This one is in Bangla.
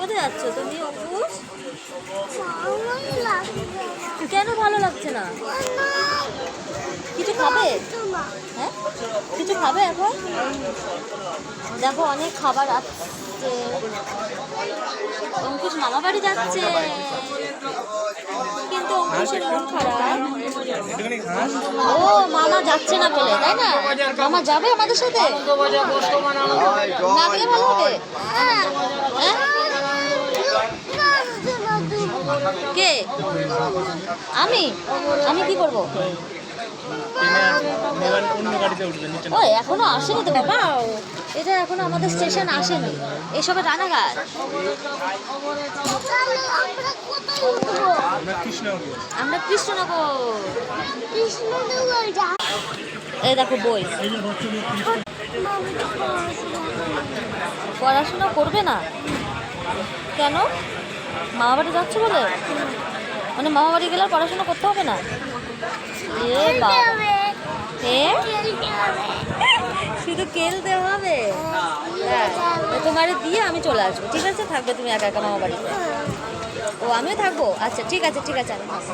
কোথায় যাচ্ছ তুমি অঙ্কুশ? কেন ভালো লাগছে না? কিছু খাবে? হ্যাঁ, কিছু খাবে এখন? দেখো অনেক খাবার আসছে। অঙ্কুশ মামা বাড়ি যাচ্ছে, কিন্তু অঙ্কুশের মন খারাপ। ও মামা যাচ্ছে না বলে, তাই না? মামা যাবে আমাদের সাথে, না গেলে ভালো হবে। হ্যাঁ, কে? আমি আমি কি করবো? ও এখনো আসেনি তো বাবা, এটা এখনো আমাদের স্টেশন আসেনি, এসবের রানাঘাট। আমরা কৃষ্ণনগর। এই দেখো বই। পড়াশোনা করবে না কেন? মামা বাড়ি যাচ্ছে বলে? মানে মামা বাড়ি গেলে আর পড়াশোনা করতে হবে না? এ বাবা, শুধু খেলতে হবে? হ্যাঁ, তোমারে দিয়ে আমি চলে আসবো, ঠিক আছে? থাকবে তুমি একা একা মামা বাড়িতে? ও আমিও থাকবো, আচ্ছা ঠিক আছে ঠিক আছে, আমি থাকবো।